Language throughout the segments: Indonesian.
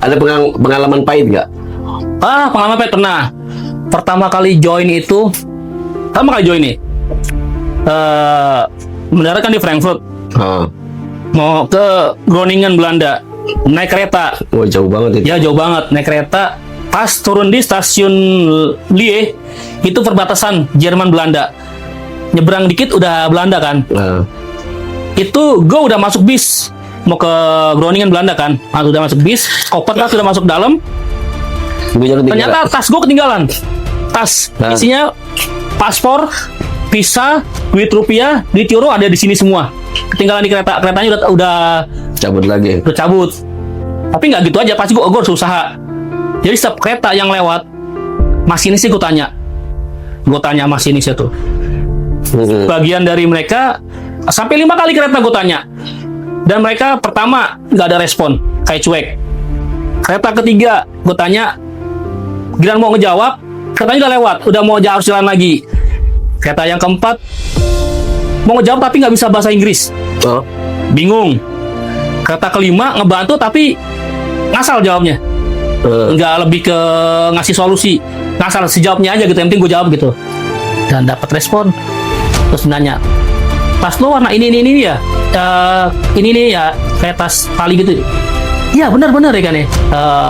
Ada pengalaman pahit nggak? Pengalaman pahit pernah. Pertama kali join nih, mendarat kan di Frankfurt. Mau ke Groningen, Belanda. Naik kereta. Oh, jauh banget itu. Ya, jauh banget. Naik kereta. Pas turun di stasiun Lie, itu perbatasan Jerman-Belanda. Nyebrang dikit udah Belanda kan. Itu gue udah masuk bis. Mau ke Groningen, Belanda kan. Udah masuk bis. Koper kan sudah masuk dalam. Ternyata tas gue ketinggalan. Tas. Isinya paspor, visa, duit rupiah, duit euro ada di sini semua. Ketinggalan di kereta. Keretanya udah cabut lagi. Udah cabut. Tapi nggak gitu aja, pasti gue harus usaha. Jadi setiap kereta yang lewat, masinisnya gue tanya masinisnya tuh. Bagian dari mereka sampai 5 kali kereta gue tanya, dan mereka pertama nggak ada respon, kayak cuek. Kereta ketiga gue tanya, giliran mau ngejawab, keretanya udah lewat, udah mau harus jalan lagi. Kereta yang keempat mau ngejawab tapi nggak bisa bahasa Inggris, bingung. Kereta kelima ngebantu tapi ngasal jawabnya. Nggak lebih ke ngasih solusi, ngasal sejawabnya aja gitu, yang penting gue jawab gitu. Dan dapat respon, terus nanya, tas lo warna ini ya, ini nih ya, kayak tas tali gitu. Iya benar ya kan ya.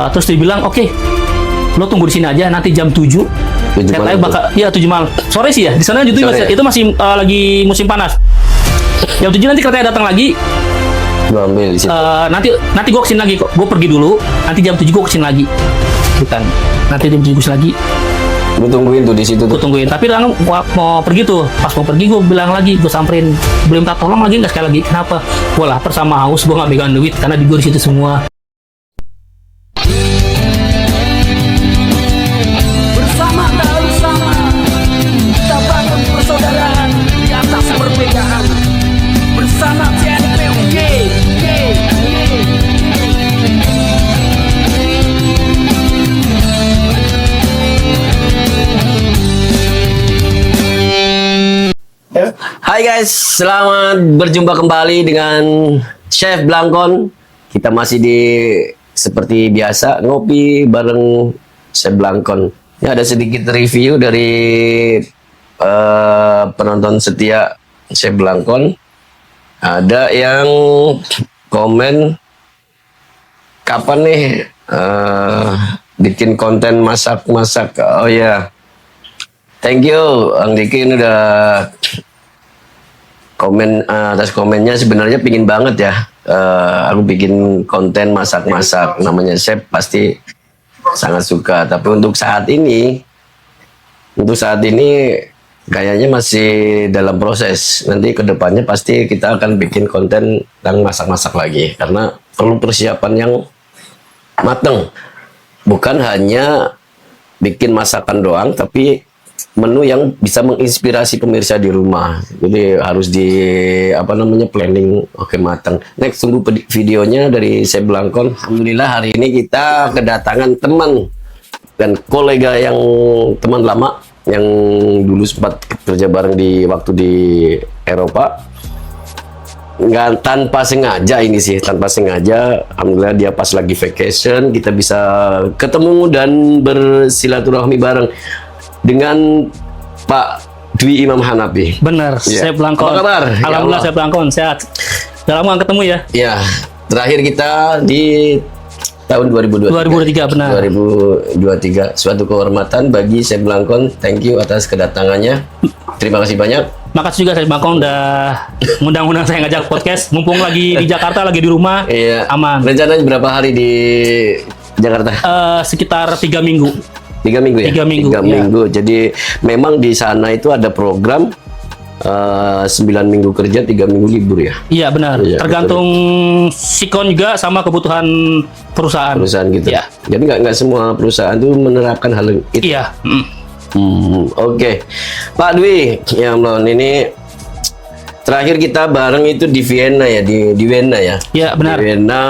Terus dibilang oke, lo tunggu di sini aja, nanti jam 7 keretanya bakal, ya 7 malam, sore sih ya, di sana itu masih lagi musim panas. Jam 7 nanti keretanya datang lagi. Gua ambil di situ. Nanti gue kesini lagi kok. Gue pergi dulu. Nanti jam 7 gue kesini lagi. Bukan. Nanti jam 7 gue kesini lagi. Gue tungguin tuh di situ. Gue tungguin. Tapi orang mau pergi tuh. Pas mau pergi gue bilang lagi. Gue samperin. Belum minta tolong lagi nggak sekali lagi. Kenapa? Gue lapar sama haus. Gue nggak pegang duit karena di gue di situ semua. Bersama kita bangun persaudaraan di atas perbedaan. Bersama CNPUG. Hai guys, selamat berjumpa kembali dengan Chef Blangkon. Kita masih seperti biasa ngopi bareng Chef Blangkon. Ya, ada sedikit review dari penonton setia Chef Blangkon. Ada yang komen, kapan nih bikin konten masak-masak? Oh ya, thank you Ang Diki, ini udah komen. Atas komennya sebenarnya pingin banget ya aku bikin konten masak-masak, namanya chef pasti sangat suka. Tapi untuk saat ini kayaknya masih dalam proses. Nanti kedepannya pasti kita akan bikin konten yang masak-masak lagi, karena perlu persiapan yang matang. Bukan hanya bikin masakan doang, tapi menu yang bisa menginspirasi pemirsa di rumah. Jadi harus planning matang. Next, tunggu videonya dari Chef Blangkon. Alhamdulillah hari ini kita kedatangan teman dan kolega yang teman lama yang dulu sempat kerja bareng waktu di Eropa. Nggak tanpa sengaja Alhamdulillah dia pas lagi vacation kita bisa ketemu dan bersilaturahmi bareng dengan Pak Dwi Imam Hanafi. Bener, ya. Chef Blangkon. Apa kabar? Alhamdulillah Chef Blangkon sehat. Udah lama nggak ketemu ya? Ya, terakhir kita di tahun 2023. Benar. 2023. Suatu kehormatan bagi Chef Blangkon. Thank you atas kedatangannya. Terima kasih banyak. Makasih juga Chef Blangkon udah ngundang-undang saya ngajak podcast. Mumpung lagi di Jakarta, lagi di rumah. Iya. Aman. Rencananya berapa hari di Jakarta? Sekitar 3 minggu. 3 minggu ya? 3 minggu. 3 minggu. Jadi memang di sana itu ada program 9 minggu kerja, 3 minggu libur ya? Iya benar. Ya, tergantung sikon juga sama kebutuhan perusahaan. Perusahaan gitu. Ya. Jadi nggak semua perusahaan itu menerapkan hal itu. Iya. Oke. Pak Dwi, ya Mlon, ini terakhir kita bareng itu di Vienna ya, di Vienna ya? Iya benar. Di Vienna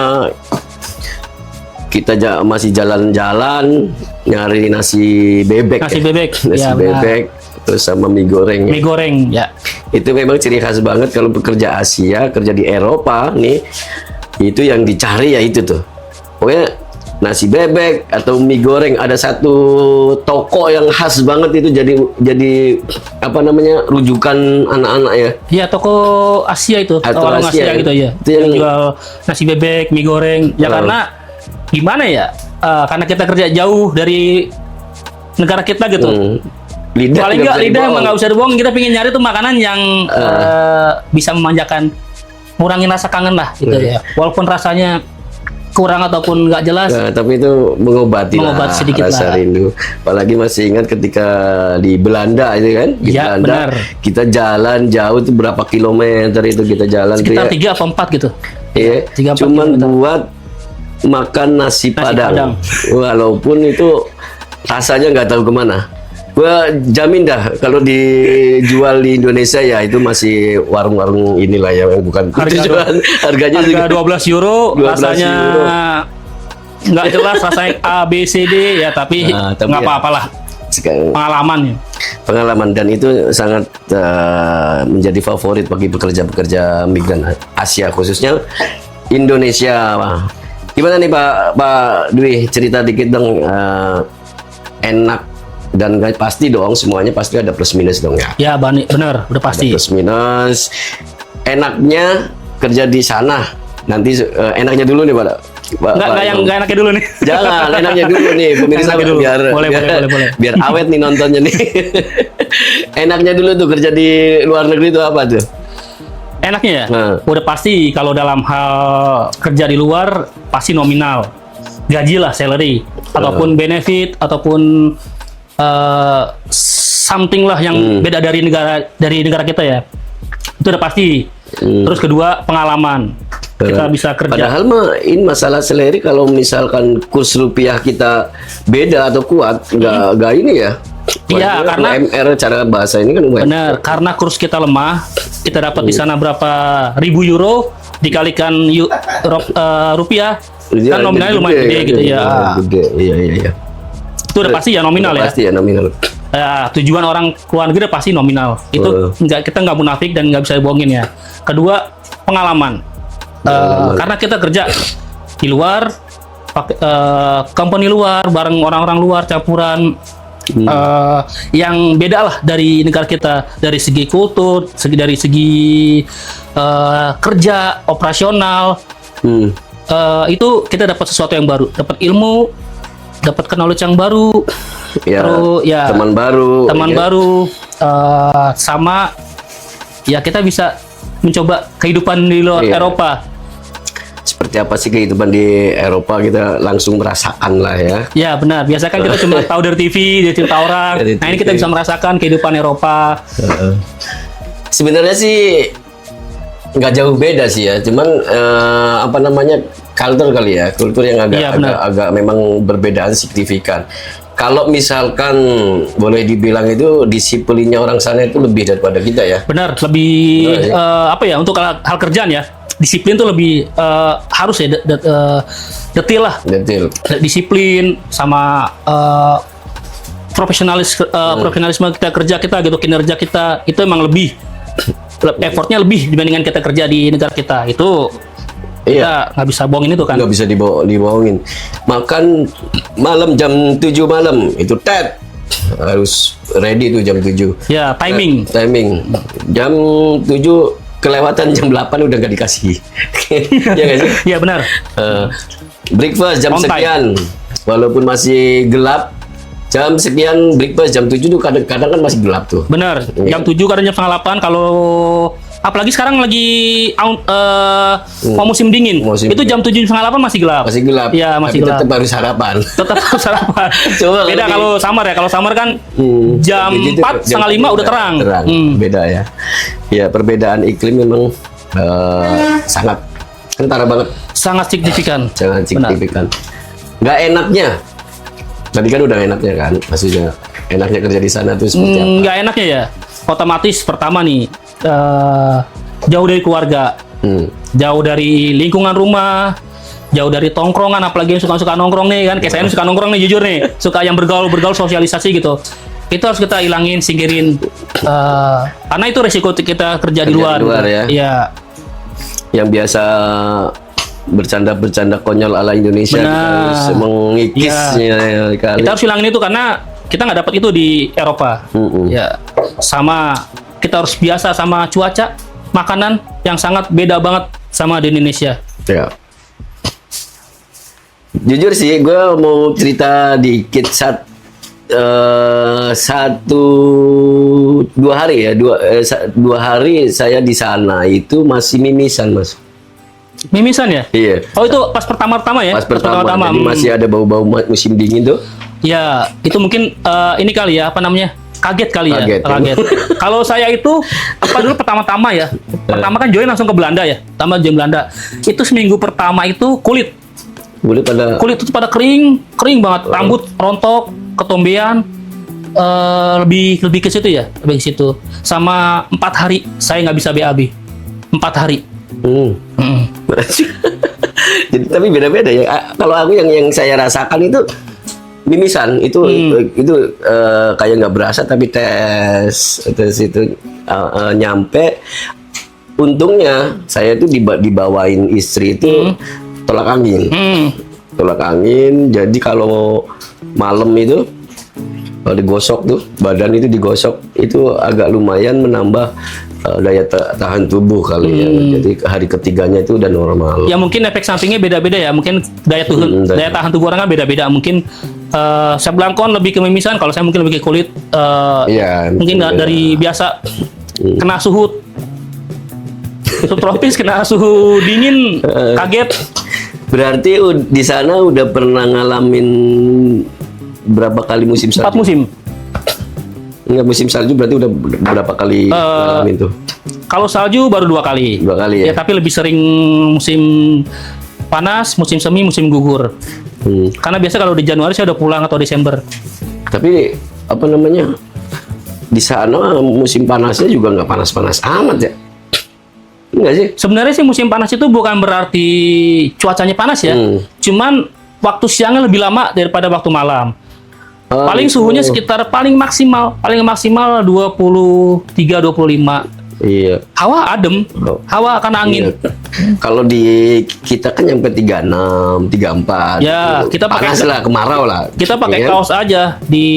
kita masih jalan-jalan nyari nasi bebek. Nasi bebek. Nasi Ya, bebek. Terus sama mie goreng. Mie goreng, ya. Itu memang ciri khas banget kalau bekerja Asia, kerja di Eropa nih. Itu yang dicari ya itu tuh. Pokoknya nasi bebek atau mie goreng, ada satu toko yang khas banget itu jadi apa namanya, rujukan anak-anak ya. Iya, toko Asia itu, Atau warung Asia, Asia gitu ya. itu yang- Yang jual nasi bebek, mie goreng. Ya karena gimana ya? Karena kita kerja jauh dari negara kita gitu. Lidah Paling nggak nggak bisa lidah dibohong. emang nggak usah dibohong. Kita pengen nyari tuh makanan yang bisa memanjakan, ngurangin rasa kangen lah gitu ya. Walaupun rasanya kurang ataupun nggak jelas. Nah, tapi itu mengobati Mengobati sedikit rasa lah. rindu. Apalagi masih ingat ketika di Belanda itu kan, di Ya, Belanda benar. kita jalan jauh itu berapa kilometer itu kita jalan tuh Sekitar ya. 3 atau 4 gitu. Iya, 3-4 cuman kilometer. buat makan nasi Padang. padang. Walaupun itu rasanya nggak tahu kemana. Gua jamin dah kalau dijual di Indonesia ya itu masih warung-warung inilah ya, yang bukan harganya Harga juga 12 euro, 12 rasanya euro. nggak jelas, rasanya A, B, C, D ya, tapi Nah, tapi nggak ya. apa-apalah, Sekarang- pengalaman ya. pengalaman, dan itu sangat menjadi favorit bagi pekerja-pekerja migran Asia, khususnya Indonesia. Wah. Gimana nih Pak Dwi, cerita dikit dong, enak dan nggak pasti dong, semuanya pasti ada plus minus dong ya. Ya, bener, udah pasti. Plus minus. Enaknya kerja di sana. Nanti enaknya dulu nih Pak. Nggak enaknya dulu nih. Jangan, enaknya dulu nih pemirsa, Enaknya dulu. biar Boleh. biar awet nih nontonnya nih. Enaknya dulu tuh kerja di luar negeri itu apa tuh? Enaknya ya, Nah. udah pasti kalau dalam hal kerja di luar pasti nominal, gaji lah, salary, ataupun benefit, ataupun something lah yang beda dari negara kita ya. Itu udah pasti. Terus kedua, pengalaman. Kita bisa kerja. Padahal mah ini masalah salary, kalau misalkan kurs rupiah kita beda atau kuat, nggak ini ya. Iya, karena- UMR, cara bahasa ini kan UMR. Benar, karena kurs kita lemah, kita dapat di sana berapa ribu euro dikalikan rupiah, Iya, kan nominalnya lumayan gede gitu ya. Gede, iya. Itu udah pasti ya nominal ya. Pasti ya nominal. Tujuan orang keluar negeri udah pasti nominal. Itu kita nggak munafik dan nggak bisa dibohongin ya. Kedua, pengalaman. Karena kita kerja di luar, company luar, bareng orang-orang luar, campuran yang beda lah dari negara kita, dari segi kultur, dari segi kerja, operasional. Itu kita dapat sesuatu yang baru, dapat ilmu, dapat knowledge yang baru, Ya, terus ya teman baru, ya. baru, sama ya kita bisa mencoba kehidupan di luar Iya. Eropa. Seperti apa sih kehidupan di Eropa, kita langsung merasakan lah ya. Ya benar, biasa kan kita cuma tahu dari TV, dari cerita orang. Dari Nah ini TV. kita bisa merasakan kehidupan Eropa. Sebenarnya sih nggak jauh beda sih ya, cuman apa namanya, kultur kali ya, kultur yang Iya, benar. agak memang berbedaan signifikan. Kalau misalkan boleh dibilang itu disiplinnya orang sana itu lebih daripada kita ya. Benar, lebih apa ya, untuk hal kerjaan ya, disiplin tuh lebih harus ya detail lah, Detail. disiplin sama profesionalisme kita kerja kita gitu, kinerja kita itu emang lebih effortnya lebih dibandingkan kita kerja di negara kita. Itu Iya. kita nggak bisa bohongin itu kan. Nggak bisa dibohongin. Makan malam jam 7 malam itu harus ready tuh jam 7. Ya, timing. Timing. Jam 7 kelewatan jam 8 udah nggak dikasih. Ya nggak sih? Ya benar. Breakfast jam On time. sekian. Walaupun masih gelap, jam sekian breakfast, jam 7 tuh kadang-kadang kan masih gelap tuh. Benar. Iya. Jam 7 kadang jam setengah 8 kalau apalagi sekarang lagi mau musim dingin. Musim itu jam 7 setengah 8 masih gelap. Masih gelap. Iya, masih tapi gelap. tetap harus sarapan. Tetap harus sarapan. Coba Beda kalau summer ya. Kalau summer kan jam Kayak gitu, 4 setengah 5 udah terang. Beda ya. Ya, perbedaan iklim memang sangat kentara banget, Sangat signifikan. sangat Benar. signifikan. Nggak enaknya. Tadi kan udah enaknya kan, maksudnya enaknya kerja di sana tuh seperti apa? Nggak enaknya ya. Otomatis pertama nih jauh dari keluarga, jauh dari lingkungan rumah, jauh dari tongkrongan, apalagi yang suka nongkrong nih kan. Kayak saya nih suka nongkrong nih, jujur nih, suka yang bergaul sosialisasi gitu. Itu harus kita ilangin, singkirin, karena itu resiko kita kerja di luar. Kerja di luar gitu. ya. Iya. Yang biasa bercanda-bercanda konyol ala Indonesia. Kita harus Benar. mengikisnya kali. Kita harus hilangin itu karena kita nggak dapat itu di Eropa. Ya, sama kita harus biasa sama cuaca, makanan yang sangat beda banget sama di Indonesia. Ya. Jujur sih, gue mau cerita dikit dua hari saya di sana itu masih mimisan, Mas. Mimisan ya? Iya. Oh itu pas pertama-tama ya? Pas pertama, jadi masih ada bau-bau musim dingin tuh. Ya, itu mungkin ini kali ya, apa namanya? Kaget kali ya. Kaget. Kalau saya itu apa dulu pertama-tama ya. Pertama kan join langsung ke Belanda ya. Pertama join Belanda. Itu seminggu pertama itu kulit itu pada kering banget, rambut rontok, ketombean, lebih ke situ ya, lebih ke situ. Sama 4 hari saya nggak bisa BAB. 4 hari. Jadi tapi beda-beda ya. Kalau aku yang saya rasakan itu mimisan itu kayak nggak berasa, tapi tes itu nyampe. Untungnya saya itu dibawain istri itu tolak angin. Jadi kalau malam itu kalau digosok tuh badan itu digosok itu agak lumayan menambah daya tahan tubuh kali ya. Jadi hari ketiganya itu udah normal. Ya mungkin efek sampingnya beda-beda ya. Mungkin daya tahan tubuh orang kan beda-beda. Mungkin saya belangkon lebih ke mimisan, kalau saya mungkin lebih ke kulit. Mungkin dari biasa kena suhu subtropis, kena suhu dingin, kaget. Berarti di sana udah pernah ngalamin berapa kali musim salju? 4 musim. Enggak, musim salju berarti udah berapa kali ngalamin tuh? Kalau salju baru 2 kali. 2 kali ya? Ya, tapi lebih sering musim panas, musim semi, musim gugur. Karena biasa kalau di Januari saya udah pulang atau Desember. Tapi apa namanya? Di sana musim panasnya juga nggak panas-panas amat ya? Enggak sih? Sebenarnya sih musim panas itu bukan berarti cuacanya panas ya. Cuman waktu siangnya lebih lama daripada waktu malam. Paling suhunya sekitar paling maksimal 23-25. Iya. Hawa adem, hawa karena angin. Iya. Kalau di kita kan nyampe 36, 34. Ya, kita pakai panas lah, kemarau lah. Kita pakai Iya kan? kaos aja di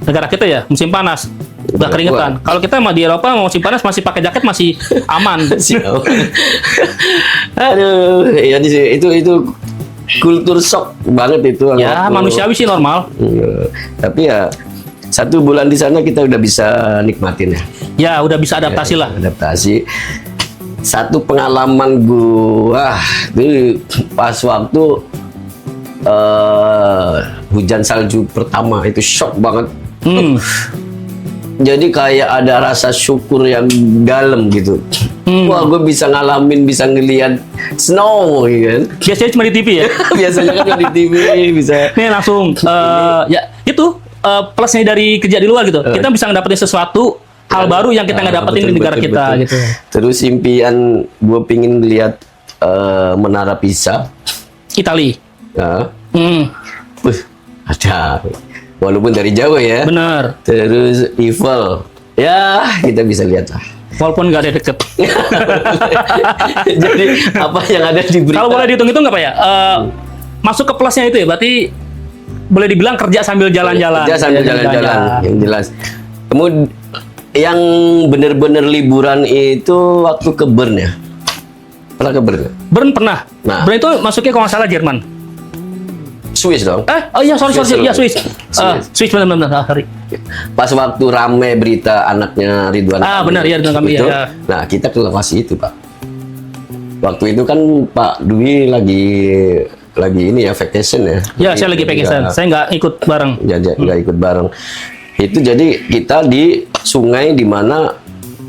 negara kita ya, musim panas. Udah keringetan. Kalau kita mah di Eropa musim panas masih pakai jaket masih aman. Siap. Aduh, ya itu kultur shock banget itu. Ya, manusiawi sih normal. Tapi ya 1 bulan di sana kita udah bisa nikmatin ya. Ya, udah bisa adaptasi lah. Adaptasi. Satu pengalaman gua itu pas waktu hujan salju pertama itu shock banget. Jadi kayak ada rasa syukur yang dalam gitu. Wah, gue bisa ngalamin, bisa ngelihat snow, gitu kan. Biasanya cuma di TV ya. Biasanya kan di TV bisa. Nih langsung, ya itu plusnya dari kerja di luar gitu. Kita bisa ngedapetin sesuatu hal baru yang kita nggak dapetin di negara kita gitu. Terus impian gue pingin lihat Menara Pisa. Itali. Nah, ada. Walaupun dari jauh ya. Bener. Terus Eiffel. Ya, kita bisa lihat lah. Walaupun nggak ada deket. Jadi apa yang ada di berita? Kalau boleh dihitung-hitung nggak Pak ya? Masuk ke plusnya itu ya, berarti boleh dibilang kerja sambil jalan-jalan. Kerja sambil jalan-jalan, yang jelas. Kemudian yang benar-benar liburan itu waktu ke Bern ya? Pernah ke Bern? Bern pernah. Nah. Bern itu masuknya kalau nggak salah Jerman. Swiss dong. Oh iya, sorry. Iya, Swiss. Swiss. Swiss benar. Sorry. Pas waktu rame berita anaknya Ridwan Kamil. Benar, iya, Ridwan Kamil, itu, ya. Nah, kita ke lokasi itu, Pak. Waktu itu kan Pak Dwi lagi ini ya, vacation ya. Ya, saya lagi vacation. Saya nggak ikut bareng. Nggak ikut bareng. Itu jadi kita di sungai di mana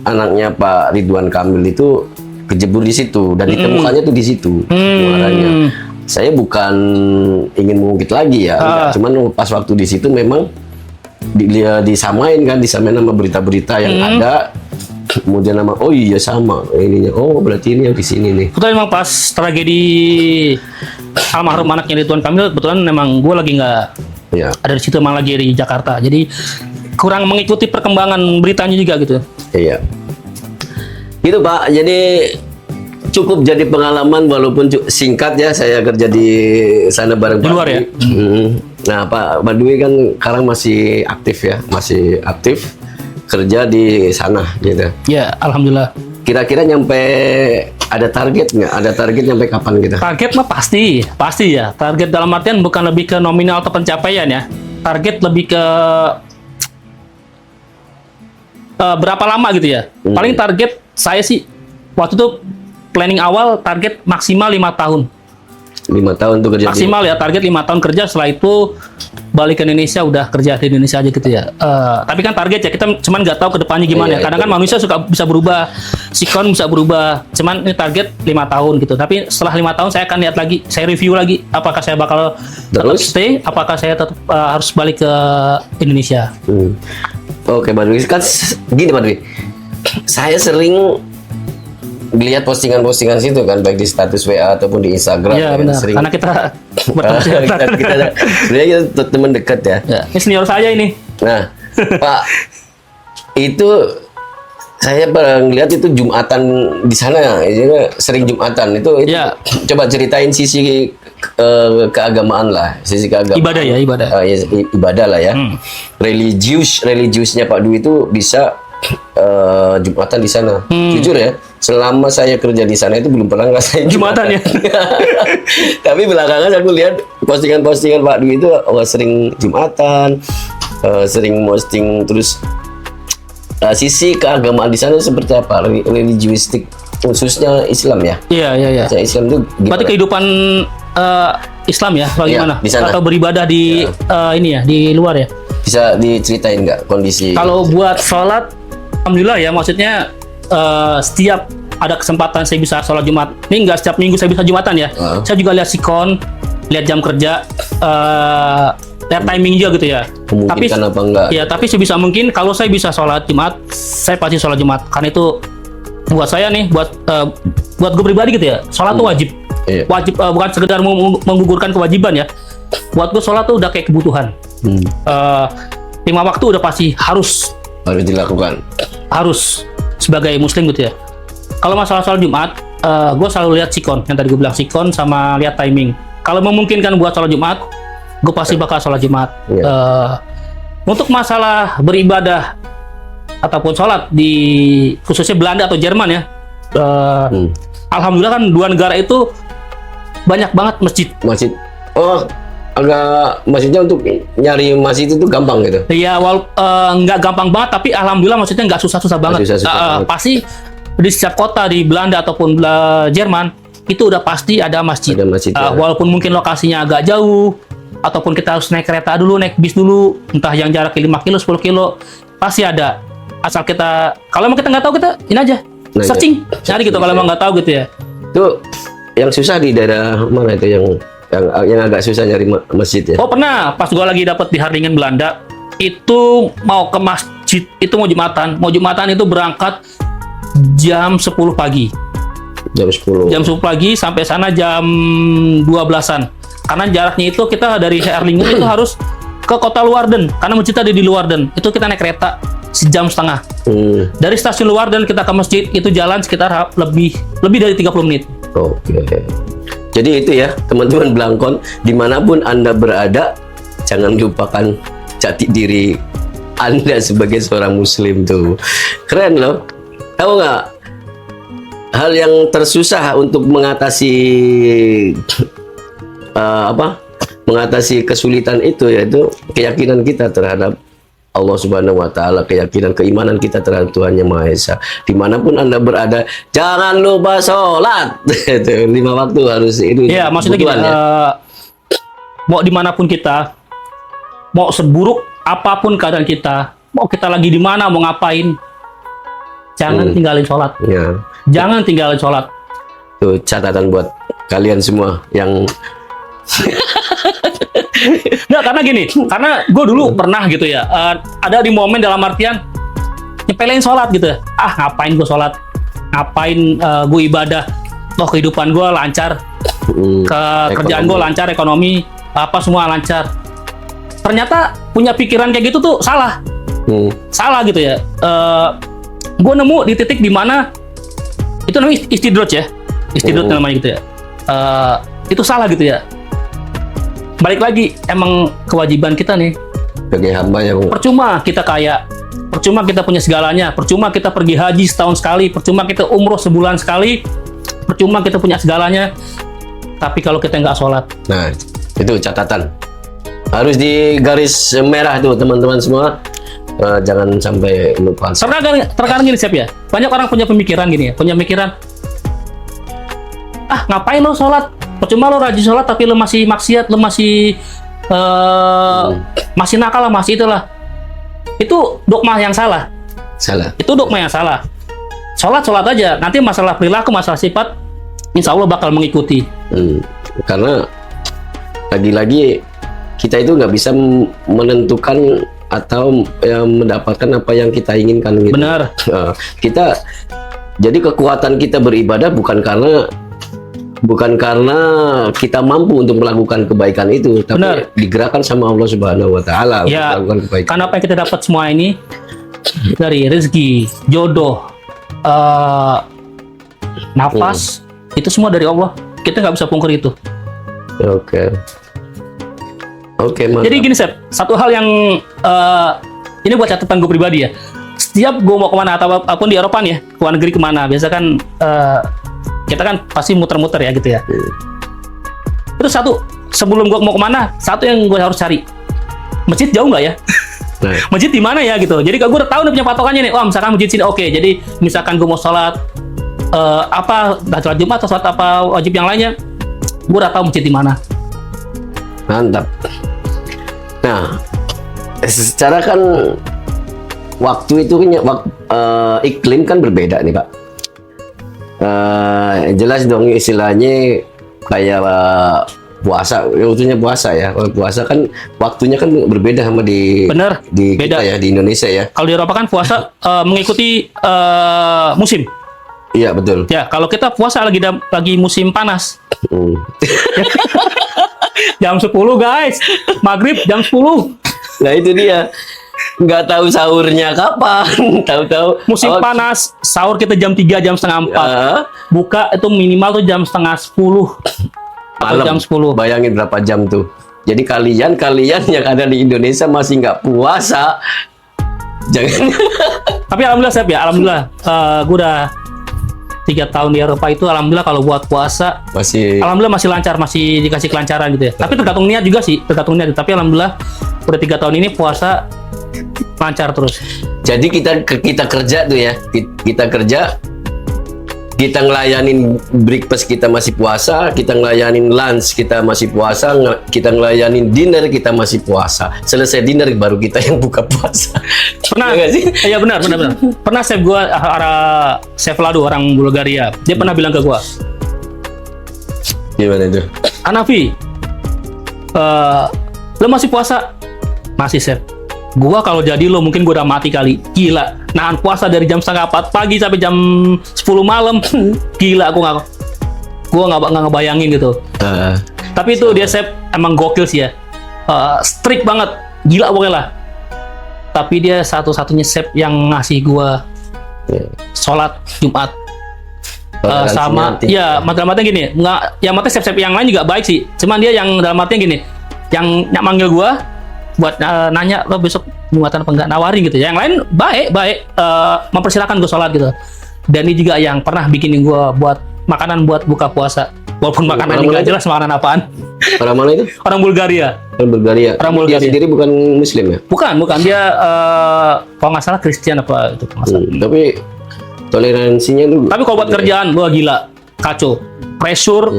anaknya Pak Ridwan Kamil itu kejebur di situ dan ditemukannya tuh di situ muaranya. Saya bukan ingin mengungkit lagi ya, enggak. Cuman pas waktu di situ memang disamain sama berita-berita yang ada. Kemudian nama, oh iya sama ininya. Oh berarti ini yang di sini nih. Betul, memang pas tragedi almarhum anaknya Ridwan Kamil, kebetulan memang gue lagi nggak ada di situ, memang lagi di Jakarta. Jadi kurang mengikuti perkembangan beritanya juga gitu. Iya. Gitu Pak. Jadi cukup jadi pengalaman walaupun singkat ya, saya kerja di sana bareng Di Pak luar ya? Dwi. Nah Pak Badui kan sekarang masih aktif ya, masih aktif kerja di sana gitu. Ya, alhamdulillah. Kira-kira nyampe ada target nggak? Ada target nyampe kapan gitu? Target mah pasti ya. Target dalam artian bukan lebih ke nominal atau pencapaian ya. Target lebih ke berapa lama gitu ya. Paling target saya sih waktu itu planning awal target maksimal 5 tahun. 5 tahun tuh kerja Maksimal ya, target 5 tahun kerja, setelah itu balik ke Indonesia, udah kerja di Indonesia aja gitu ya. Tapi kan target ya, kita cuman nggak tahu ke depannya gimana ya. Iya, Kadang kan manusia bisa berubah, sikon bisa berubah. Cuman ini target 5 tahun gitu. Tapi setelah 5 tahun saya akan lihat lagi, saya review lagi apakah saya bakal tetap Terus? stay, apakah saya tetap harus balik ke Indonesia. Oke, Pak Dwi. Kan gini Pak Dwi. Saya sering lihat postingan-postingan situ kan, baik di status WA ataupun di Instagram. Iya kan, benar, sering. karena kita berteman. kita sebenarnya kita teman dekat ya. Ya, ini senior saya ini. Nah, Pak, itu saya pernah lihat itu Jumatan di sana, ya, sering Jumatan itu. Ya. Coba ceritain sisi keagamaan lah, sisi keagamaan. Ibadah ya, ibadah. Ya, ibadah lah ya. Religiusnya Pak Dwi itu bisa Jumatan di sana. Jujur ya, selama saya kerja di sana itu belum pernah ngerasain Jumatan ya. Tapi belakangan aku lihat postingan-postingan Pak Dwi itu sering Jumatan, sering posting terus. Sisi keagamaan di sana seperti apa? Religiustik khususnya Islam ya? Iya. Saya Islam itu gimana? Berarti kehidupan Islam ya, bagaimana? Iya, di sana. Atau beribadah di ini ya, di luar ya? Bisa diceritain nggak kondisi? Kalau buat sholat, alhamdulillah ya, maksudnya setiap ada kesempatan saya bisa sholat Jumat. Ini nggak setiap minggu saya bisa Jumatan ya. Saya juga lihat sikon, lihat jam kerja, lihat timing juga gitu ya. Memungkinkan apa enggak? Ya, tapi sebisa mungkin kalau saya bisa sholat Jumat, saya pasti sholat Jumat. Karena itu buat saya nih, buat gue pribadi gitu ya, sholat tuh wajib. Iya. Wajib, bukan sekedar menggugurkan kewajiban ya. Buat gue sholat tuh udah kayak kebutuhan. 5 waktu udah pasti harus dilakukan. Harus sebagai muslim gitu ya. Kalau masalah sholat Jumat, gue selalu lihat sikon, yang tadi gue bilang sikon sama lihat timing. Kalau memungkinkan buat sholat Jumat, gue pasti bakal sholat Jumat. Iya. Untuk masalah beribadah ataupun sholat di khususnya Belanda atau Jerman ya, alhamdulillah kan dua negara itu banyak banget masjid. Masjid. Oh, agak maksudnya untuk nyari masjid itu gampang gitu. Iya, nggak gampang banget, tapi alhamdulillah maksudnya nggak susah-susah banget. Banget. Pasti di setiap kota di Belanda ataupun Jerman itu udah pasti ada masjid. Ada masjid, ya. Walaupun mungkin lokasinya agak jauh, ataupun kita harus naik kereta dulu, naik bis dulu, entah yang jaraknya 5 kilo, 10 kilo, pasti ada. Asal kita, kalau emang kita nggak tahu, kita ini aja, Nah, searching, cari gitu. Kalau emang nggak tahu gitu ya. Itu yang susah di daerah mana itu yang agak susah nyari masjid ya? Oh pernah, pas gue lagi dapat di Harlingen Belanda, itu mau ke masjid, itu mau Jumatan itu berangkat jam 10 pagi. Jam 10. Jam 10 pagi sampai sana jam 12-an. Karena jaraknya itu kita dari Harlingen itu harus ke kota Leeuwarden, karena masjid ada di Leeuwarden. Itu kita naik kereta sejam setengah. Dari stasiun Leeuwarden kita ke masjid itu jalan sekitar lebih dari 30 menit. Oke. Jadi itu ya, teman-teman Blangkon, dimanapun Anda berada, jangan lupakan jati diri Anda sebagai seorang Muslim tuh. Keren loh. Tahu nggak? Hal yang tersusah untuk mengatasi mengatasi kesulitan itu yaitu keyakinan kita terhadap Allah Subhanahu wa Ta'ala, keyakinan keimanan kita terhadap Tuhan Yang Maha Esa. Dimanapun Anda berada, jangan lupa sholat. 5 waktu harus itu. Iya, maksudnya gini, mau dimanapun kita, mau seburuk apapun keadaan kita, mau kita lagi di mana, mau ngapain, jangan tinggalin sholat. Ya. Jangan tinggalin sholat. Itu catatan buat kalian semua yang Nggak, karena gini, karena gue dulu pernah gitu ya, ada di momen dalam artian nyepelein sholat gitu ya. Ngapain gue sholat, ngapain gue ibadah, toh kehidupan gue lancar, kerjaan gue lancar, ekonomi apa semua lancar. Ternyata punya pikiran kayak gitu tuh salah. Salah gitu ya. Gue nemu di titik di mana itu namanya istidroj ya. Istidrut namanya gitu ya. Itu salah gitu ya. Balik lagi, emang kewajiban kita nih. Sebagai hamba yang Percuma kita kaya, percuma kita punya segalanya, percuma kita pergi haji setahun sekali, percuma kita umroh sebulan sekali, percuma kita punya segalanya. Tapi kalau kita nggak sholat, nah, itu catatan. Harus di garis merah tuh teman-teman semua. Jangan sampai lupa. terkadang gini Sep ya, banyak orang punya pemikiran gini ya, punya pemikiran, ngapain lo sholat? Percuma lo rajin sholat tapi lo masih maksiat, lo masih masih nakal lah, masih itulah. Itu dogma yang salah. Itu dogma yang salah. Sholat aja. Nanti masalah perilaku, masalah sifat, insya Allah bakal mengikuti. Karena lagi-lagi kita itu nggak bisa menentukan atau mendapatkan apa yang kita inginkan gitu. Benar. Jadi kekuatan kita beribadah bukan karena kita mampu untuk melakukan kebaikan itu, tapi Benar. digerakkan sama Allah Subhanahu wa taala untuk Ya, melakukan kebaikan. karena apa yang kita dapat semua ini dari rezeki, jodoh, nafas, itu semua dari Allah. Kita nggak bisa pungkiri itu. Oke, mantap. Jadi gini Sep, satu hal yang ini buat catatan gue pribadi ya. Setiap gue mau kemana ataupun di Eropa nih ya, ke luar negeri kemana, biasa kan kita kan pasti muter-muter ya gitu ya. Itu satu, sebelum gue mau kemana, satu yang gue harus cari, masjid jauh nggak ya? Nah, Masjid di mana ya gitu. Jadi kalau gue udah tahu udah punya patokannya nih. Wah, misalkan masjid sini oke. Jadi misalkan gue mau sholat sholat Jumat atau sholat apa wajib yang lainnya, gue udah tahu masjid di mana. mantap. Nah, secara kan waktu itu iklim kan berbeda nih Pak. Jelas dong istilahnya kayak puasa, waktunya puasa ya. Kalau puasa kan waktunya kan berbeda sama di Bener, di beda. kita ya, di Indonesia ya. Kalau di Eropa kan puasa mengikuti musim. Iya betul. Ya, kalau kita puasa lagi musim panas. Hmm. Jam 10 guys. Maghrib jam 10. Nah itu dia. Nggak tahu sahurnya kapan. Tahu-tahu Musim panas, sahur kita jam 3, jam setengah 4. ya, Buka itu minimal tuh jam setengah 10. Atau malam. jam 10. Bayangin berapa jam tuh. Jadi kalian yang ada di Indonesia masih nggak puasa. Jangan. Tapi alhamdulillah Sep ya, alhamdulillah gue udah 3 tahun di Eropa itu, alhamdulillah kalau buat puasa Masih. alhamdulillah masih lancar, masih dikasih kelancaran gitu ya. Tapi tergantung niat juga sih, tergantung niat. Tapi alhamdulillah udah 3 tahun ini puasa lancar terus. Jadi kita kerja tuh ya. Kita kerja. Kita ngelayanin breakfast kita masih puasa, kita ngelayanin lunch kita masih puasa, kita ngelayanin dinner kita masih puasa. Selesai dinner baru kita yang buka puasa. Pernah Iya nggak sih? Iya benar. Pernah chef gua chef Lado orang Bulgaria. Dia pernah bilang ke gua, Gimana itu? "Hanafi, lo masih puasa?" "Masih, chef." "Gua kalau jadi lo mungkin gua udah mati kali." Gila, nahan puasa dari jam setengah 4 pagi sampai jam 10 malam. Gila, gua nggak ngebayangin gitu. Tapi itu dia chef emang gokil sih ya. Strict banget, gila pokoknya lah. Tapi dia satu-satunya chef yang ngasih gua sholat Jumat. Sama ya, dalam artinya gini, nggak, yang mati chef-chef yang lain juga baik sih. Cuman dia yang dalam artinya gini, yang manggil gua buat nanya lo besok Jumatan apa enggak, nawarin gitu. Yang lain baik mempersilahkan gue sholat gitu. Dan ini juga yang pernah bikinin gue buat makanan buat buka puasa, walaupun makanan ini nggak jelas makanan apaan. Orang mana itu? Orang Bulgaria. Orang Bulgaria. Orang Dia Bulgaria. sendiri bukan Muslim ya? Bukan dia kalau nggak salah Kristen apa itu kalau nggak salah. Tapi toleransinya tuh. Tapi kalau buat kerjaan gua gila, kacau, pressure,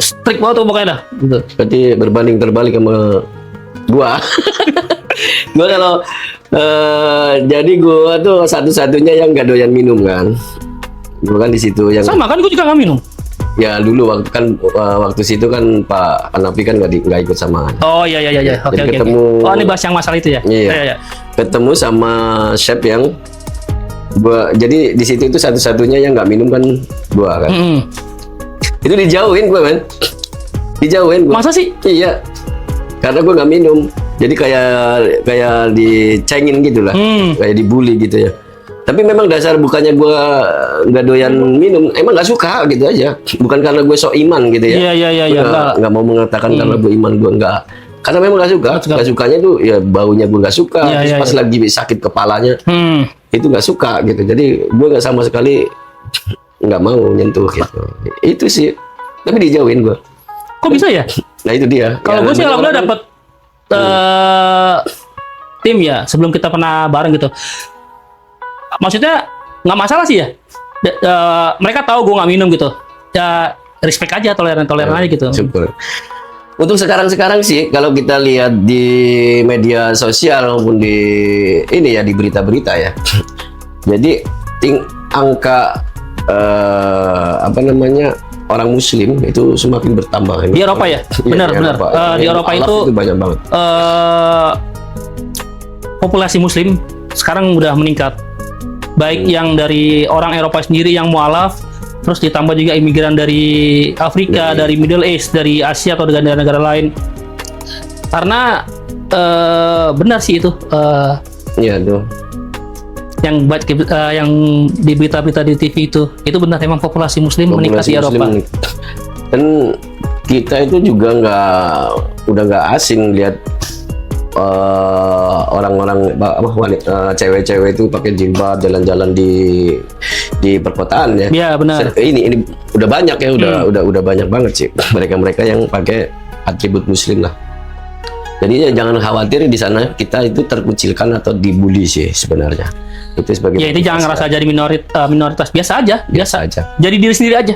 strict banget tuh pokoknya dah. Gitu. Berarti berbanding terbalik sama gua. Gua kalau jadi gua tuh satu-satunya yang gak doyan minum kan. Gua kan di situ yang Sama kan gue juga nggak minum. ya dulu waktu situ kan Pak Hanafi kan nggak ikut sama. Oh iya. Oke. Jadi ketemu- Oh ini bahas yang masalah itu ya. Iya. Ketemu sama chef yang gua, jadi di situ itu satu-satunya yang nggak minum kan gua kan. Itu dijauhin gua man. Dijauhin gua. Masa sih? Iya. Karena gua nggak minum. Jadi kayak dicengin gitu lah. Kayak dibully gitu ya. Tapi memang dasar bukannya gue nggak doyan minum, emang nggak suka gitu aja. Bukan karena gue sok iman gitu ya. Iya. Nggak mau mengatakan karena gue iman, gue nggak. Karena memang nggak suka. Nggak sukanya tuh ya baunya gue nggak suka. Terus pas lagi sakit kepalanya itu nggak suka gitu. Jadi gue nggak sama sekali nggak mau nyentuh gitu. Itu sih. Tapi dijauhin gue. Kok bisa ya? Nah itu dia. Kalau Ya, gue sih namanya alhamdulillah orang- dapat tim ya sebelum kita pernah bareng gitu. Maksudnya nggak masalah sih ya. Mereka tahu gue nggak minum gitu. Ya respect aja, toleran aja gitu. Syukur. Untuk sekarang sih, kalau kita lihat di media sosial maupun di ini ya di berita-berita ya. Jadi angka apa namanya orang Muslim itu semakin bertambah. Di Eropa ya, Iya, benar. Di Eropa Alaf itu banyak banget. Populasi Muslim sekarang udah meningkat. Baik yang dari orang Eropa sendiri yang mualaf, terus ditambah juga imigran dari Afrika, dari Middle East, dari Asia atau negara-negara lain. Karena benar sih itu Iya tuh. yang di berita-berita di TV itu benar, emang populasi Muslim meningkat di Eropa. Dan kita itu juga udah nggak asing lihat orang-orang cewek-cewek itu pakai jilbab jalan-jalan di perkotaan ya. Iya benar. Ini udah banyak ya, udah banyak banget sih mereka yang pakai atribut Muslim lah. Jadi ya jangan khawatir di sana kita itu terkucilkan atau dibully sih sebenarnya. Itu sebagai Ya itu jangan ngerasa jadi minoritas, biasa aja. aja. Jadi diri sendiri aja.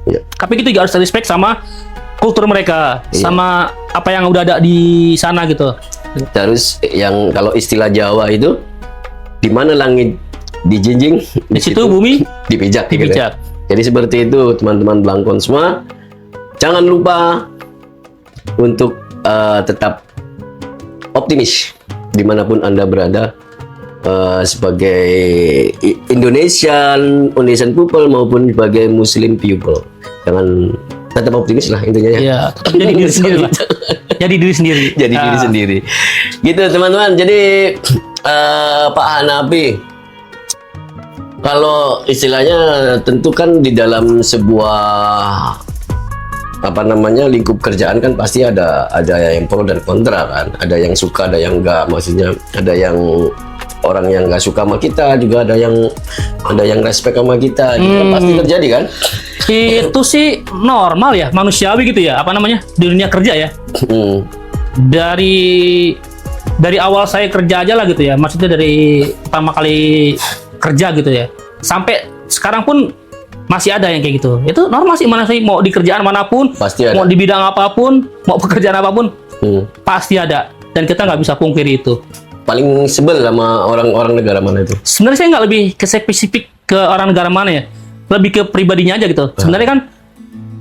Ya. Tapi kita juga harus respect sama kultur mereka, Iya. sama apa yang udah ada di sana gitu. Terus yang kalau istilah Jawa itu di mana langit dijinjing, Di situ bumi dipijak. gitu dipijak. ya. Jadi seperti itu teman-teman Blangkon semua. Jangan lupa untuk tetap optimis dimanapun Anda berada, sebagai Indonesian people maupun sebagai Muslim people. Jangan, tetap optimis lah intinya ya. Ya, tetap jadi diri sendiri lah. Jadi diri sendiri. Jadi diri sendiri. Gitu teman-teman. Jadi Pak Hanafi, kalau istilahnya tentu kan di dalam sebuah apa namanya lingkup kerjaan kan pasti ada yang pro dan kontra kan. Ada yang suka, ada yang enggak. Maksudnya ada yang orang yang nggak suka sama kita, juga ada yang respect sama kita. Juga pasti terjadi kan? Itu sih normal ya, manusiawi gitu ya. Apa namanya? Di dunia kerja ya. Dari awal saya kerja aja lah gitu ya. Maksudnya dari pertama kali kerja gitu ya. Sampai sekarang pun masih ada yang kayak gitu. Itu normal sih, mana sih mau di kerjaan manapun, Pasti ada. mau di bidang apapun, mau pekerjaan apapun, pasti ada. Dan kita nggak bisa pungkiri itu. Paling sebel sama orang-orang negara mana itu? Sebenarnya saya nggak lebih ke spesifik ke orang negara mana ya, lebih ke pribadinya aja gitu. Sebenarnya kan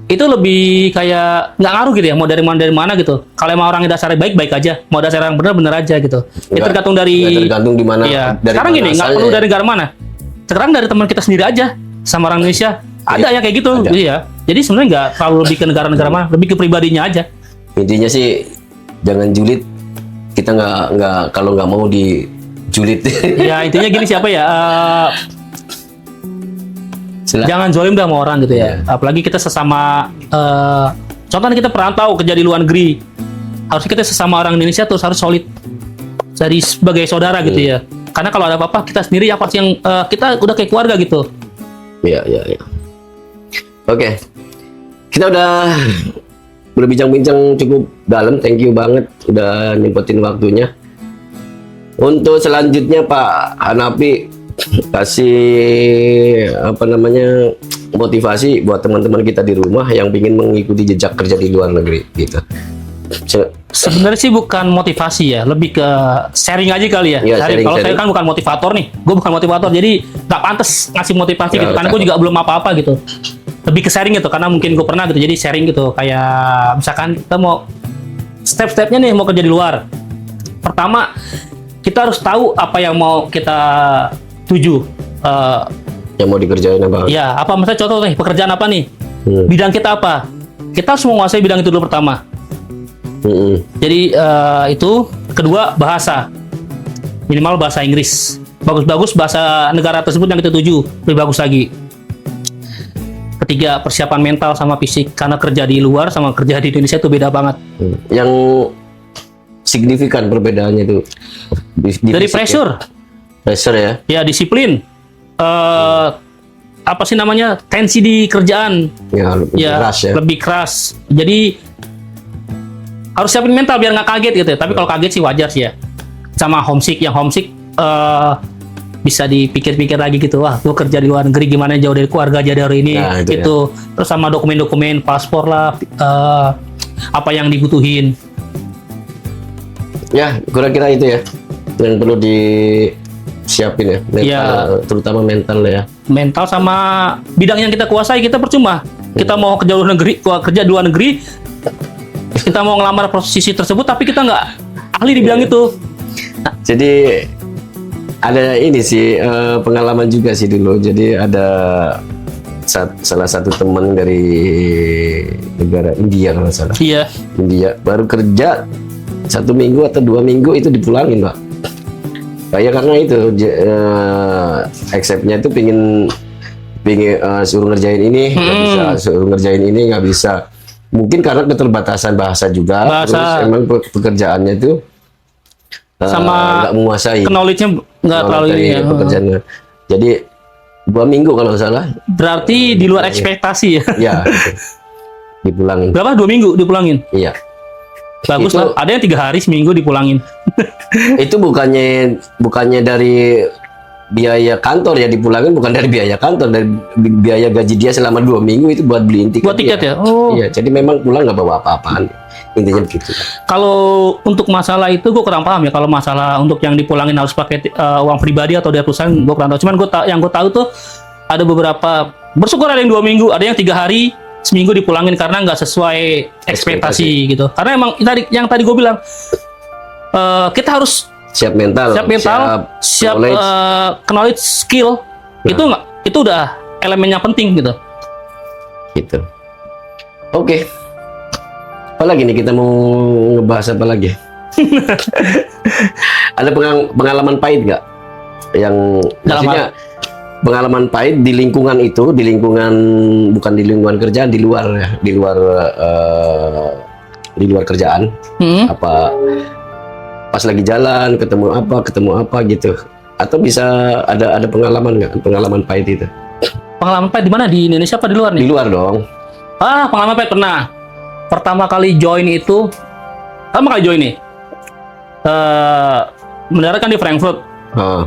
itu lebih kayak nggak ngaruh gitu ya, mau dari mana gitu. Kalau emang orangnya dasarnya baik aja, mau dasarnya yang benar aja gitu. Itu Nggak- tergantung dari. nggak tergantung di mana. Iya. Dari Sekarang mana gini, nggak asalnya perlu ya. dari negara mana. Sekarang dari teman kita sendiri aja sama orang Indonesia. Ada yang kayak gitu, Ada. iya. Jadi sebenarnya nggak terlalu lebih ke negara-negara mana, lebih ke pribadinya aja. Intinya sih jangan julid. Kita nggak kalau nggak mau dijulit. Ya intinya gini siapa ya? Silakan. Jangan zolim dah sama orang gitu ya. Iya. Apalagi kita sesama contohnya kita perantau kerja di luar negeri. Harusnya kita sesama orang Indonesia terus harus solid. Jadi sebagai saudara gitu ya. Karena kalau ada apa-apa kita sendiri yang pasti yang kita udah kayak keluarga gitu. Iya. Oke. Kita udah berbincang-bincang cukup dalam. Thank you banget udah nyempetin waktunya. Untuk selanjutnya Pak Hanafi kasih apa namanya motivasi buat teman-teman kita di rumah yang ingin mengikuti jejak kerja di luar negeri gitu. Sebenarnya sih bukan motivasi ya, lebih ke sharing aja kali ya. Iya, sharing, Kalau saya sharing. kan bukan motivator nih, gue bukan motivator, jadi nggak pantas ngasih motivasi Ya, gitu. Karena gue juga belum apa-apa gitu. Lebih ke sharing gitu, karena mungkin gue pernah gitu, jadi sharing gitu. Kayak misalkan kita mau step-stepnya nih mau kerja di luar. Pertama, kita harus tahu apa yang mau kita tuju. Yang mau dikerjain apa? Ya, apa misalnya contoh nih, pekerjaan apa nih? Hmm. Bidang kita apa? Kita harus menguasai bidang itu dulu pertama. Mm-mm. Jadi itu kedua bahasa, minimal bahasa Inggris. bagus-bagus bahasa negara tersebut yang kita tuju lebih bagus lagi. Ketiga, persiapan mental sama fisik, karena kerja di luar sama kerja di Indonesia itu beda banget. Yang signifikan perbedaannya itu Dari fisik pressure, pressure ya. ya disiplin, apa sih namanya, tensi di kerjaan, Ya, lebih ya keras ya. lebih keras. Jadi harus siapin mental biar nggak kaget gitu ya. Tapi kalau kaget sih wajar sih ya. Sama homesick, yang homesick bisa dipikir-pikir lagi gitu. Wah, gue kerja di luar negeri gimana, jauh dari keluarga aja dari ini Nah, itu gitu. Terus sama dokumen-dokumen, paspor lah, apa yang dibutuhin. Ya, kira-kira itu ya yang perlu disiapin ya, mental, Ya. terutama mental ya. Mental sama bidang yang kita kuasai, kita percuma. Kita mau kerja luar negeri, kerja di luar negeri, kita mau ngelamar posisi tersebut, tapi kita nggak ahli di bidang itu. Jadi ada ini sih pengalaman juga sih dulu. Jadi ada salah satu teman dari negara India kalau nggak salah. Iya, India baru kerja 1 minggu atau 2 minggu itu dipulangin, Pak. Kayak karena itu accept-nya itu pingin suruh ngerjain ini, nggak bisa, suruh ngerjain ini nggak bisa. Mungkin karena keterbatasan bahasa juga. Bahasa. Terus emang pekerjaannya itu Sama nggak menguasai. knowledge-nya nggak terlalu dari ini ya. pekerjaannya. Jadi 2 minggu kalau nggak salah, Berarti di luar ekspektasi ya. ya gitu. Dipulangin. Berapa? 2 minggu dipulangin. Iya. Bagus Itu- lah. Ada yang 3 hari, seminggu dipulangin. Itu bukannya dari biaya kantor ya, dipulangin bukan dari biaya kantor, dari biaya gaji dia selama 2 minggu itu buat beliin tiket. Buat tiket dia. ya? Oh. Iya, jadi memang pulang nggak bawa apa-apaan. Intinya begitu. Kalau untuk masalah itu gue kurang paham ya. Kalau masalah untuk yang dipulangin harus pakai uang pribadi atau dari perusahaan, gue kurang tahu. Cuman yang gue tahu tuh ada beberapa, bersyukur ada yang 2 minggu, ada yang 3 hari, seminggu dipulangin karena nggak sesuai ekspektasi gitu. Karena emang yang tadi gue bilang, kita harus Siap mental, siap knowledge. knowledge, skill. Itu udah elemen yang penting gitu. Gitu. Oke. Apa lagi nih, kita mau ngebahas apa lagi? Ada pengalaman pahit nggak? Yang Dalam maksudnya pengalaman pahit di lingkungan itu, di lingkungan, bukan di lingkungan kerjaan, di luar ya, di luar kerjaan. Apa pas lagi jalan ketemu apa gitu? Atau bisa ada pengalaman nggak? Pengalaman pahit itu? Pengalaman pahit di mana? Di Indonesia apa di luar nih? Di luar dong. Pengalaman pahit pernah. Pertama kali join nih, mendarat kan di Frankfurt, Ah,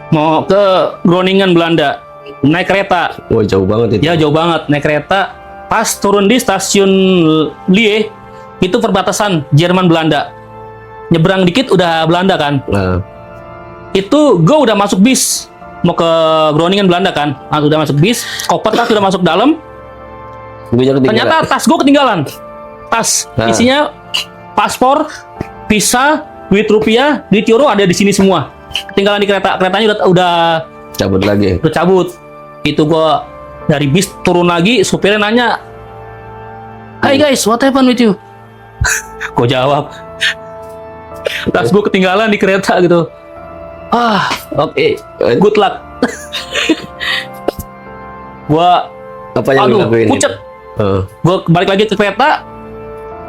mau ke Groningen Belanda, naik kereta, wah jauh banget itu. ya jauh banget, naik kereta, pas turun di stasiun Lier, itu perbatasan Jerman Belanda, nyebrang dikit udah Belanda kan, Nah, itu gue udah masuk bis, mau ke Groningen Belanda kan, udah masuk bis, koper tas udah masuk dalam, tentunya ketinggalan. ternyata tas gue ketinggalan. Tas Nah. isinya paspor, visa, duit rupiah, duit euro ada di sini semua. Ketinggalan di kereta. Keretanya udah Cabut lagi. cabut. Itu gua dari bis turun lagi, supirnya nanya, "Hi guys, what happened with you?" Gua jawab, "Tas gua ketinggalan di kereta gitu." Oke, good luck. Gua Apa yang dilakuin? pucet. Oh, Gua balik lagi ke kereta,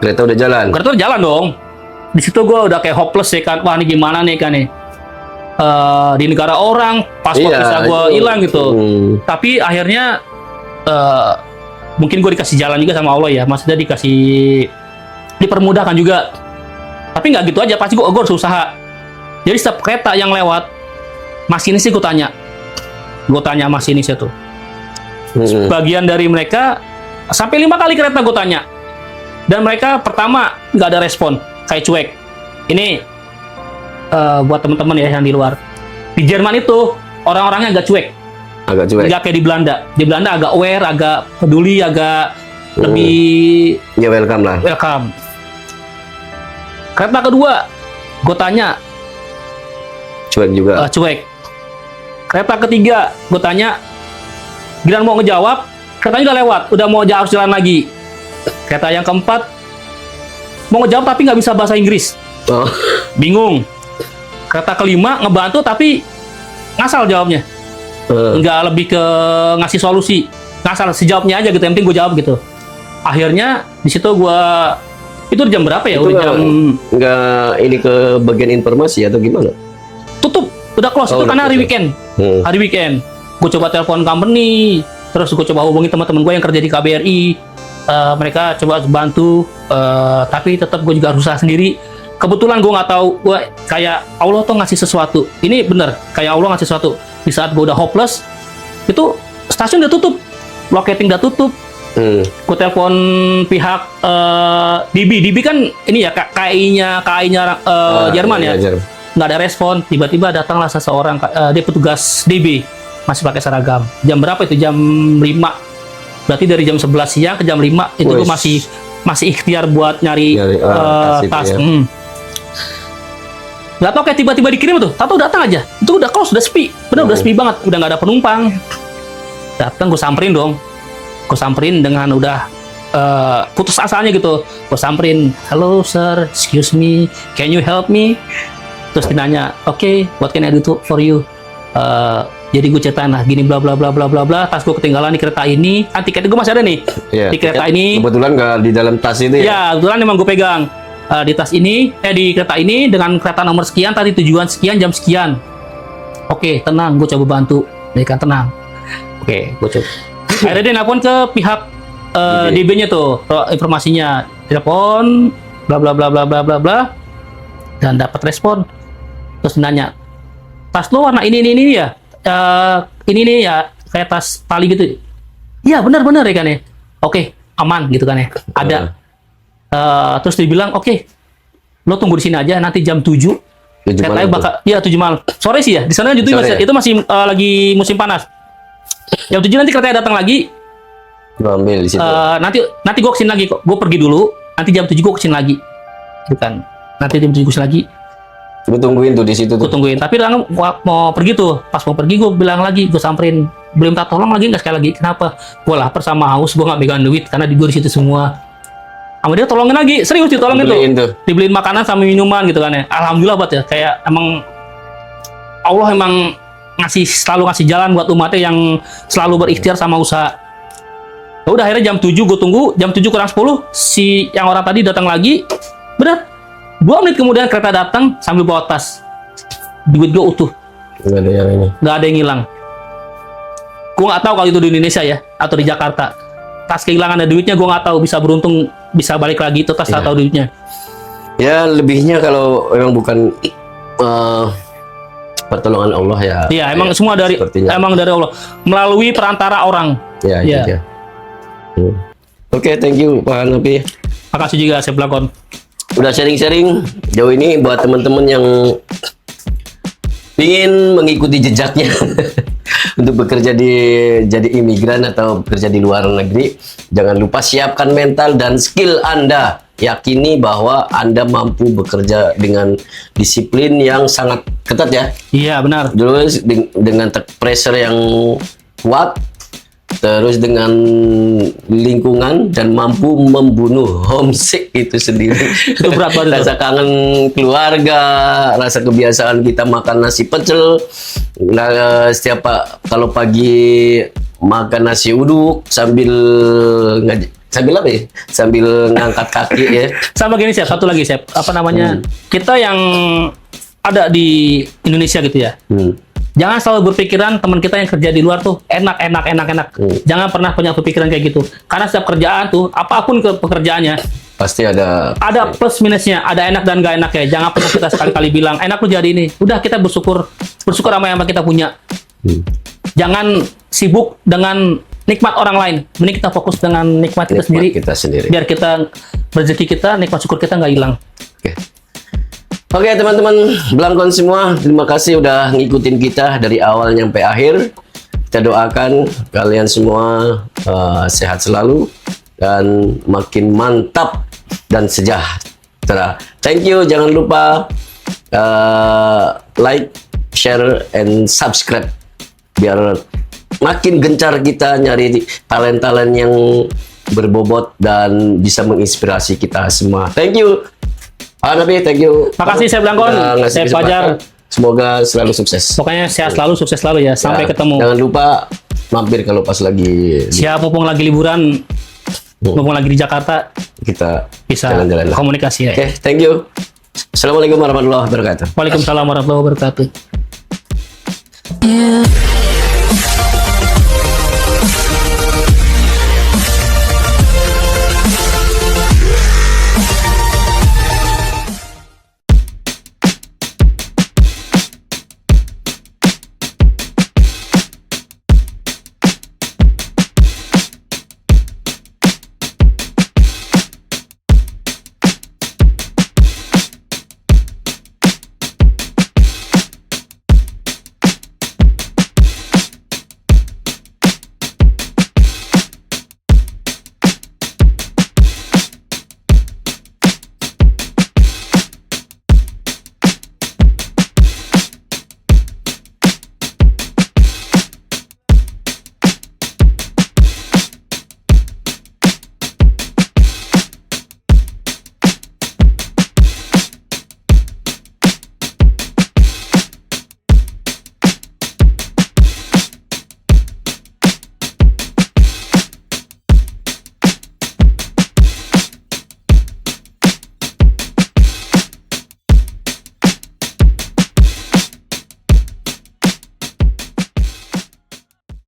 kereta udah jalan. kereta udah jalan dong. Di situ gue udah kayak hopeless ya kan. Wah, ini gimana nih kan nih. Di negara orang, paspor Iya, bisa gue itu. hilang gitu. Tapi akhirnya mungkin gue dikasih jalan juga sama Allah ya. Maksudnya dipermudahkan juga. Tapi nggak gitu aja, pasti gue harus usaha. Jadi setiap kereta yang lewat, masinisnya gue tanya. Gue tanya masinisnya tuh. Bagian dari mereka, sampai 5 kali kereta gue tanya. Dan mereka pertama nggak ada respon, kayak cuek. Ini buat teman-teman ya yang di luar. Di Jerman itu orang-orangnya agak cuek, Agak cuek. nggak kayak di Belanda. Di Belanda agak aware, agak peduli, agak lebih Ya welcome lah. welcome. Kereta kedua, gue tanya, Cuek juga. cuek. Kereta ketiga, gue tanya, giliran mau ngejawab, keretanya udah lewat, udah mau harus jalan lagi. Kereta yang keempat, mau ngejawab tapi nggak bisa bahasa Inggris, Oh, bingung. Kereta kelima ngebantu tapi ngasal jawabnya. Nggak lebih ke ngasih solusi. Ngasal sejawabnya aja gitu, yang penting gue jawab gitu. Akhirnya di situ gue itu jam berapa ya? Itu Udah jam nggak ini ke bagian informasi atau gimana? tutup, udah close. Oh, itu udah karena hari close. weekend. Hmm. Hari weekend. Gue coba telepon company, terus gue coba hubungi teman-teman gue yang kerja di KBRI. Mereka coba bantu, tapi tetap gue juga harus usaha sendiri. Kebetulan gue nggak tahu, gue kayak Allah tuh ngasih sesuatu. Ini bener, kayak Allah ngasih sesuatu. Di saat gue udah hopeless, itu stasiun udah tutup, locating udah tutup. Gue telepon pihak DB kan ini ya KAI-nya Jerman ya, Jerman. nggak ada respon. Tiba-tiba datanglah seseorang, dia petugas DB, masih pakai seragam. Jam berapa itu? Jam 5. Berarti dari jam 11 siang ke jam 5 itu gue Wes. masih ikhtiar buat nyari tas. ya. Nggak tau kayak tiba-tiba dikirim tuh, tahu datang aja. Itu udah close, udah sepi. Bener udah sepi banget, udah nggak ada penumpang. Datang gue samperin dong. Gue samperin dengan udah putus asanya gitu. Gue samperin, "Hello sir, excuse me, can you help me?" Terus dia nanya, "Oke, what can I do for you?" Jadi gue ceritain lah gini bla bla bla bla bla bla. Tas gue ketinggalan di kereta ini. Kan tiketnya gue masih ada nih. Iya, Di kereta tiket ini. kebetulan nggak di dalam tas itu ya? Ya, kebetulan emang gue pegang di tas ini, di kereta ini dengan kereta nomor sekian, tadi tujuan sekian, jam sekian. Oke, tenang, gue coba bantu. Dia kan tenang. Oke, gue coba. Akhirnya dia nelpon ke pihak DB-nya tuh, informasinya. Telepon, bla bla bla bla bla bla bla, dan dapat respon. Terus nanya, "Tas lo warna ini ya? Ini nih ya, kayak tas tali gitu." "Iya, benar-benar ya kan ya." "Oke, aman gitu kan ya. Ada." Terus dia bilang, "Oke, lo tunggu di sini aja, nanti jam 7 keretanya bakal, ya 7 malam. Sore sih ya, di sana jam 7 Sore masih, ya? itu masih lagi musim panas. Jam 7 nanti keretanya datang lagi. Gua ambil di situ. Nanti gue kesini lagi kok. Gue pergi dulu, nanti jam 7 gue kesini lagi." Gitu kan. Nanti jam 7 gue kesini lagi. Gue tungguin tuh di situ Gue tuh. tungguin. Tapi orang mau pergi tuh. Pas mau pergi gue bilang lagi, gue samperin, "Belum minta tolong lagi nggak sekali lagi?" "Kenapa?" "Gue lapar sama haus, gue nggak pegang duit karena di gue di situ semua." Sama dia tolongin lagi, serius ditolongin Dibeliin tuh. Dibeliin makanan sama minuman gitu kan ya. Alhamdulillah buat ya, kayak emang Allah emang selalu ngasih jalan buat umatnya yang selalu berikhtiar sama usaha. Ya udah akhirnya jam 7 gue tunggu, jam 7 kurang 10 si yang orang tadi datang lagi. Benar. 2 menit kemudian kereta datang sambil bawa tas. Duit gue utuh, Nggak ada yang ini. nggak ada yang hilang. Gue nggak tahu kalau itu di Indonesia ya atau di Jakarta. Tas kehilangan ada duitnya, gue nggak tahu, bisa beruntung bisa balik lagi itu tas Iya. atau duitnya. Ya lebihnya kalau memang bukan pertolongan Allah ya. Iya, emang ya, semua dari sepertinya. emang dari Allah melalui perantara orang. Ya, Iya. itu dia. Oke, thank you Pak Hanafi. Makasih juga Chef Blakon. Udah sharing-sharing jauh ini buat teman-teman yang ingin mengikuti jejaknya untuk bekerja jadi imigran atau bekerja di luar negeri. Jangan lupa siapkan mental dan skill Anda. Yakini bahwa Anda mampu bekerja dengan disiplin yang sangat ketat ya. Iya, benar. Terus dengan pressure yang kuat, terus dengan lingkungan dan mampu membunuh homesick itu sendiri. Itu berat banget. Rasa kangen keluarga, rasa kebiasaan kita makan nasi pecel. Kalau pagi makan nasi uduk sambil sambil apa ya? Sambil ngangkat kaki ya. Sama gini Chef, satu lagi Chef. Apa namanya? Kita yang ada di Indonesia gitu ya. Jangan selalu berpikiran teman kita yang kerja di luar tuh enak. Jangan pernah punya pikiran kayak gitu. Karena setiap kerjaan tuh, apapun pekerjaannya, Pasti ada plus minusnya, ada enak dan gak enak ya. Jangan pernah kita sekali-kali bilang enak lu jadi ini. Udah, kita bersyukur sama yang kita punya. Jangan sibuk dengan nikmat orang lain. Mending kita fokus dengan nikmat kita sendiri. Biar kita rezeki kita, nikmat syukur kita nggak hilang. Oke teman-teman Blangkon semua, terima kasih udah ngikutin kita dari awal sampai akhir. Kita doakan kalian semua sehat selalu dan makin mantap dan sejahtera. Thank you, jangan lupa like, share, and subscribe biar makin gencar kita nyari talent-talent yang berbobot dan bisa menginspirasi kita semua. Thank you. Pak Nabi, thank you. Makasih Chef Blangkon, Udah ngasih Chef kesempatan. Fajar. Semoga selalu sukses. Pokoknya sehat selalu, sukses selalu ya. Sampai Ya, ketemu. Jangan lupa mampir kalau pas lagi Siap, mumpung lagi liburan, mumpung lagi di Jakarta, kita bisa jalan-jalan lah. komunikasi ya. Oke, thank you. Assalamualaikum warahmatullahi wabarakatuh. Waalaikumsalam warahmatullahi wabarakatuh. Yeah.